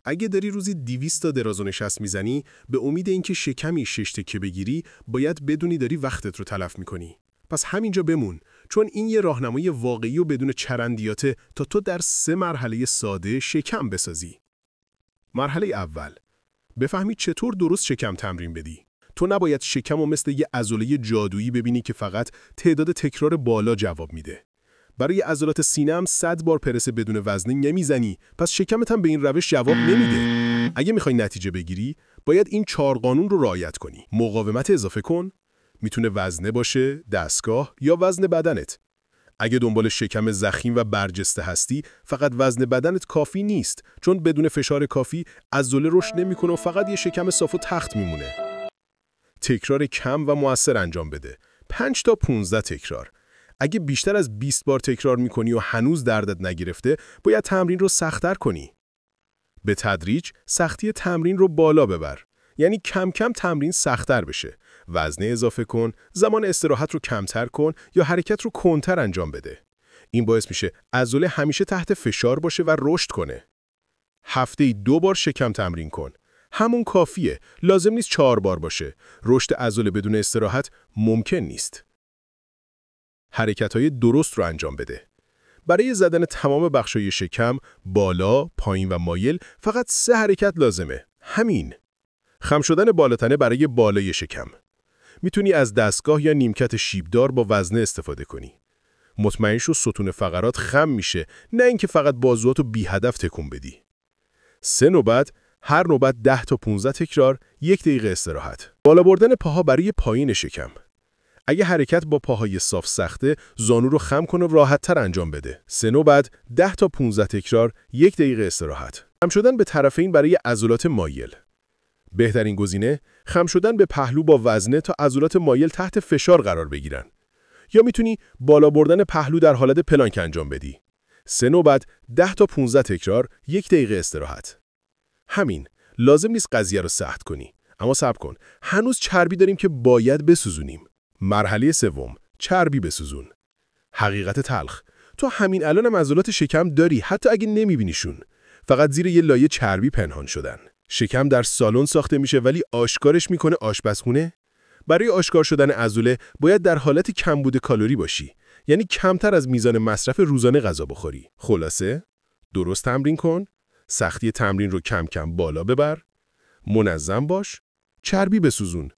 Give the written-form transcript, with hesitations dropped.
اگه داری روزی 200 تا دراز و نشست میزنی، به امید اینکه شکمی 6 تکه بگیری، باید بدونی داری وقتت رو تلف میکنی. پس همینجا بمون، چون این یه راهنمای واقعی و بدون چرندیاته تا تو در 3 مرحله ساده شکم بسازی. مرحله اول، بفهمی چطور درست شکم تمرین بدی. تو نباید شکم رو مثل یه عضله جادویی ببینی که فقط تعداد تکرار بالا جواب میده. برای عضلات سینه هم 100 بار پرس بدون وزنه نمیزنی، پس شکمت هم به این روش جواب نمیده. اگه میخوای نتیجه بگیری، باید این 4 قانون رو رعایت کنی. مقاومت اضافه کن، میتونه وزنه باشه، دستگاه یا وزن بدنت. اگه دنبال شکم ضخیم و برجسته هستی، فقط وزن بدنت کافی نیست، چون بدون فشار کافی عضله رشد نمیکنه و فقط یه شکم صاف و تخت میمونه. تکرار کم و مؤثر انجام بده. 5 تا 15 تکرار. اگه بیشتر از 20 بار تکرار میکنی و هنوز دردت نگرفته، باید تمرین رو سخت‌تر کنی. به تدریج سختی تمرین رو بالا ببر. یعنی کم کم تمرین سخت‌تر بشه. وزنه اضافه کن، زمان استراحت رو کمتر کن یا حرکت رو کنتر انجام بده. این باعث میشه عضله همیشه تحت فشار باشه و رشد کنه. هفته‌ای 2 بار شکم تمرین کن. همون کافیه. لازم نیست 4 بار باشه. رشد عضله بدون استراحت ممکن نیست. حرکت‌های درست رو انجام بده. برای زدن تمام بخشای شکم، بالا، پایین و مایل، فقط 3 حرکت لازمه. همین. خم شدن بالاتنه برای بالای شکم. میتونی از دستگاه یا نیمکت شیبدار با وزنه استفاده کنی. مطمئن شو ستون فقرات خم میشه، نه اینکه فقط بازواتو بی هدف تکون بدی. 3 نوبت، هر نوبت 10 تا 15 تکرار، 1 دقیقه استراحت. بالا بردن پاها برای پایین شکم. اگه حرکت با پاهای صاف سخته، زانو رو خم کن و راحت‌تر انجام بده. 3 نوبت، 10 تا 15 تکرار، 1 دقیقه استراحت. خم شدن به طرفین برای عضلات مایل. بهترین گزینه، خم شدن به پهلو با وزنه تا عضلات مایل تحت فشار قرار بگیرن. یا میتونی بالا بردن پهلو در حالت پلانک انجام بدی. 3 نوبت، 10 تا 15 تکرار، 1 دقیقه استراحت. همین، لازم نیست قضیه رو سخت کنی. اما صبر کن، هنوز چربی داریم که باید بسوزونیم. مرحله سوم، چربی بسوزون. حقیقت تلخ، تو همین الانم عضلات شکم داری، حتی اگه نمیبینیشون. فقط زیر یه لایه چربی پنهان شدن. شکم در سالن ساخته میشه ولی آشکارش میکنه آشپزخونه. برای آشکار شدن عضله باید در حالت کمبود کالری باشی، یعنی کمتر از میزان مصرف روزانه غذا بخوری. خلاصه، درست تمرین کن، سختی تمرین رو کم کم بالا ببر، منظم باش، چربی بسوزون.